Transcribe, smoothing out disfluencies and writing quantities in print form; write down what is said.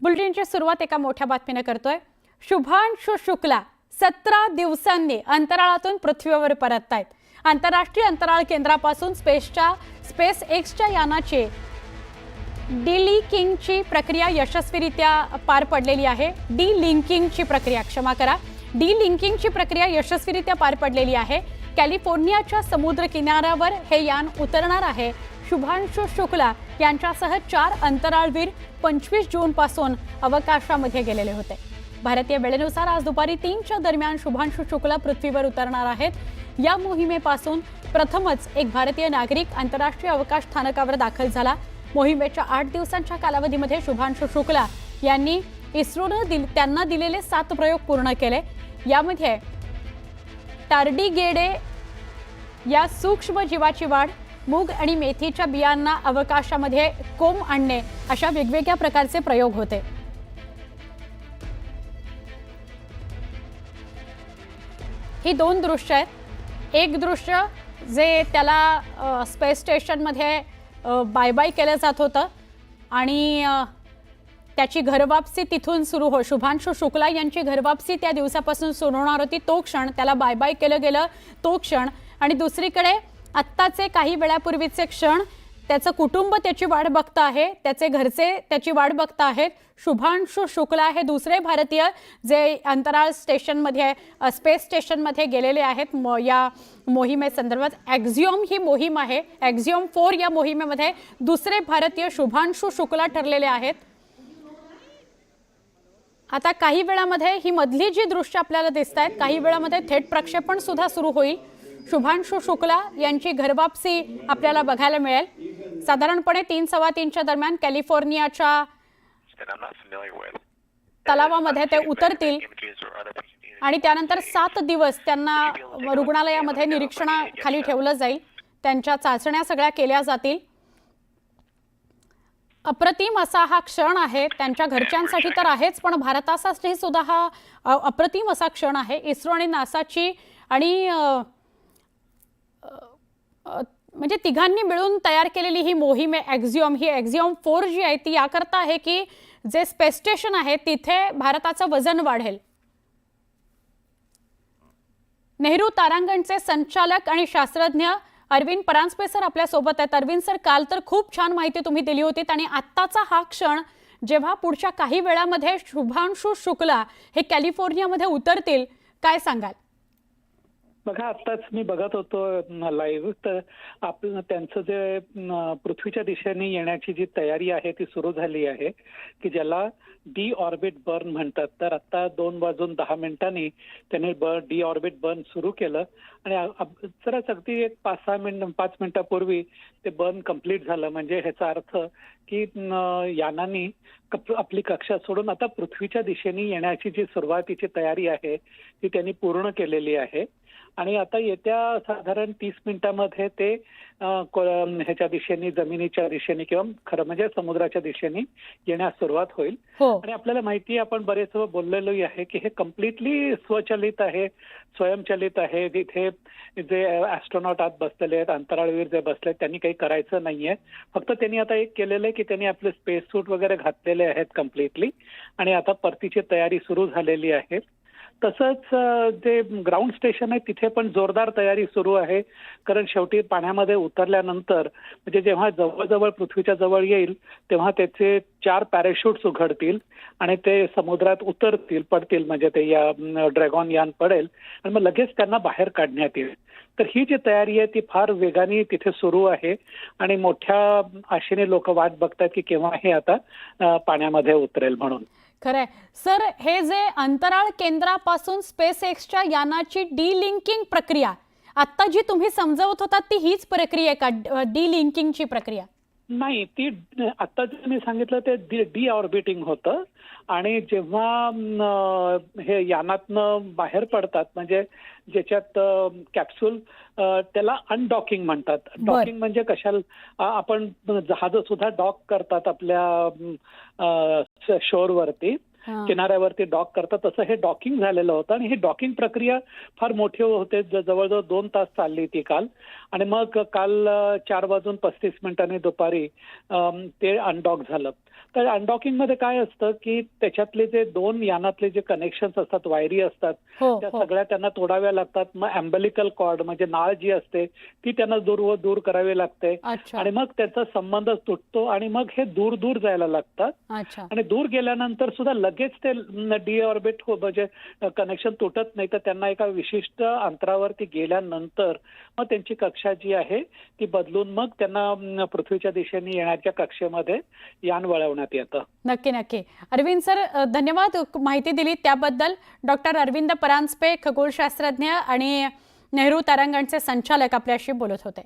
बुलेटिनची सुरुवात एका मोठ्या बातमीने करतोय। शुभांशु शुक्ला 17 दिवसांनी अंतराळातून पृथ्वीवर परततायत। आंतरराष्ट्रीय अंतराळ केंद्रापासून स्पेस एक्सच्या यानाची डिलिंकिंगची प्रक्रिया यशस्वीरित्या पार पडलेली आहे। डिलिंकिंगची प्रक्रिया यशस्वीरित्या पार पडलेली आहे। कॅलिफोर्नियाच्या समुद्र किनाऱ्यावर हे यान उतरणार आहे। शुभांशु शुक्ला यांच्यासह 4 अंतराळवीर 25 जून पासून अवकाशामध्ये गेलेले होते। भारतीय वेळेनुसार आज दुपारी 3च्या दरम्यान शुभांशु शुक्ला पृथ्वीवर उतरणार आहेत। या मोहिमेपासून प्रथमच एक भारतीय नागरिक आंतरराष्ट्रीय अवकाश स्थानकावर दाखल झाला। मोहिमेच्या 8 दिवसांच्या कालावधीमध्ये शुभांशु शुक्ला यांनी इस्रोने त्यांना दिलेले 7 प्रयोग पूर्ण केले। यामध्ये टार्डिगेडे या सूक्ष्म जीवाची वाढ, मूग आणि मेथीच्या बियांना अवकाशामध्ये कोंब आणणे अशा वेगवेगळ्या प्रकारचे प्रयोग होते। ही 2 दृश्य आहेत। एक दृश्य जे त्याला स्पेस स्टेशनमध्ये बाय बाय केलं जात होतं आणि त्याची घरवापसी तिथून सुरू हो शुभांशु शुक्ला यांची घरवापसी त्या दिवसापासून सुरू होणार होती। तो क्षण त्याला बाय बाय केलं गेलं तो क्षण, आणि दुसरीकडे आत्ताचे काही वेळापूर्वीचे क्षण त्याचं कुटुंब त्याची वाट बघतं आहे, त्याचे घरचे त्याची वाट बघत आहेत। शुभांशु शुक्ला हे दुसरे भारतीय जे अंतराळ स्टेशनमध्ये स्पेस स्टेशनमध्ये गेलेले आहेत। या मोहिमेसंदर्भात एक्झिओम ही मोहीम आहे। एक्झिओम 4 या मोहिमेमध्ये दुसरे भारतीय शुभांशु शुक्ला ठरलेले आहेत। आता काही वेळामध्ये ही मधली जी दृश्य आपल्याला दिसत आहेत, काही वेळामध्ये थेट प्रक्षेपण सुद्धा सुरू होईल। शुभांशु शुक्ला यांची घरवापसी आपल्याला बघायला मिळेल। साधारणपणे 3-3:15च्या दरम्यान कॅलिफोर्नियाच्या तलावामध्ये ते उतरतील आणि त्यानंतर 7 दिवस त्यांना रुग्णालयामध्ये निरीक्षणाखाली ठेवलं जाईल। त्यांच्या चाचण्या सगळ्या केल्या जातील। अप्रतिम असा हा क्षण आहे, त्यांच्या घरच्यांसाठी तर आहेच, पण भारतासाठी सुद्धा हा अप्रतिम असा क्षण आहे। इस्रो आणि नासाची आणि म्हणजे तिघांनी मिळून तयार केलेली ही मोहीम आहे एक्झिओम। ही एक्झिओम 4 जी आहे ती याकरता आहे की जे स्पेस स्टेशन आहे तिथे भारताचं वजन वाढेल। नेहरू तारांगणचे संचालक आणि शास्त्रज्ञ अरविंद परांजपे सर आपल्या सोबत आहेत। अरविंद सर, काल तर खूप छान माहिती तुम्ही दिली होती आणि आत्ताचा हा क्षण जेव्हा पुढच्या काही वेळामध्ये शुभांशु शुक्ला हे कॅलिफोर्नियामध्ये उतरतील, काय सांगाल? बघा, आत्ताच मी बघत होतो लाईव्ह, तर आपण त्यांचं जे पृथ्वीच्या दिशेने येण्याची जी तयारी आहे ती सुरू झाली आहे की ज्याला डी ऑर्बिट बर्न म्हणतात। तर आता 2:10 त्यांनी डी ऑर्बिट बर्न सुरू केलं आणि जराच अगदी एक 5 मिनिटापूर्वी ते बर्न कंप्लीट झालं। म्हणजे ह्याचा अर्थ की यानांनी आपली कक्षा सोडून आता पृथ्वीच्या दिशेने येण्याची जी सुरुवातीची तयारी आहे ती त्यांनी पूर्ण केलेली आहे आणि आता येत्या साधारण 30 मिनिटांमध्ये ते ह्याच्या दिशेने, जमिनीच्या दिशेने किंवा खरं म्हणजे समुद्राच्या दिशेने येण्यास सुरुवात होईल। आणि आपल्याला माहिती आहे, आपण बरेच बोललेलो आहे की हे कम्प्लिटली स्वचलित आहे, स्वयंचलित आहे। जिथे जे ॲस्ट्रॉनॉट आत बसलेले आहेत, अंतराळवीर जे बसले, त्यांनी काही करायचं नाहीये। फक्त त्यांनी आता एक केलेलं आहे की त्यांनी आपले स्पेस सूट वगैरे घातलेले आहेत कम्प्लिटली आणि आता परतीची तयारी सुरू झालेली आहे। तसंच जे ग्राउंड स्टेशन आहे तिथे पण जोरदार तयारी सुरू आहे, कारण शेवटी पाण्यामध्ये उतरल्यानंतर म्हणजे जेव्हा जवळजवळ पृथ्वीच्या जवळ येईल तेव्हा त्याचे 4 पॅराशूट्स उघडतील आणि ते समुद्रात पडतील, म्हणजे ते या ड्रॅगॉन यान पडेल आणि मग लगेच त्यांना बाहेर काढण्यात येईल। तर ही जी तयारी आहे ती फार वेगाने तिथे सुरू आहे आणि मोठ्या आशेने लोक वाट बघतात की केव्हा हे आता पाण्यामध्ये उतरेल म्हणून। खरंय सर, हे जे अंतराळ केंद्रापासून स्पेस एक्सच्या यानाची डिलिंकिंग प्रक्रिया आता जी तुम्ही समजावत होता ती हीच प्रक्रिया का, डिलिंकिंगची प्रक्रिया? नाही, ती आता जे मी सांगितलं ते डी ऑर्बिटिंग होतं आणि जेव्हा हे यानातनं बाहेर पडतात म्हणजे ज्याच्यात कॅप्सूल, त्याला अनडॉकिंग म्हणतात। डॉकिंग म्हणजे कशाला, आपण जहाज सुद्धा डॉक करतात आपल्या शोरवरती, किनाऱ्यावरती डॉक करतात, तसं हे डॉकिंग झालेलं होतं आणि ही डॉकिंग प्रक्रिया फार मोठी होते। जवळजवळ 2 तास चालली ती काल आणि मग काल 4:35 दुपारी ते अनडॉक झालं। तर अनडॉकिंगमध्ये काय असतं की त्याच्यातले जे 2 यानातले जे कनेक्शन्स असतात, वायरी असतात, हो त्या हो सगळ्या त्यांना तोडाव्या लागतात. मग अम्बिलिकल कॉर्ड म्हणजे नाळ जी असते ती त्यांना दूर करावी लागते अच्छा आणि मग त्यांचा संबंध तुटतो आणि मग हे दूर जायला लागतात. अच्छा आणि दूर गेल्यानंतर सुद्धा लगेच ते डिऑर्बिट म्हणजे कनेक्शन तुटत नाही, तर त्यांना एका विशिष्ट अंतरावरती गेल्यानंतर मग त्यांची कक्षा जी आहे ती बदलून मग त्यांना पृथ्वीच्या दिशेने येण्याच्या कक्षेमध्ये यान वळवण्यात येतं. नक्की नक्की. अरविंद सर, धन्यवाद माहिती दिली त्याबद्दल. डॉक्टर अरविंद परांजपे, खगोलशास्त्रज्ञ आणि नेहरू तारांगणचे संचालक आपल्याशी बोलत होते.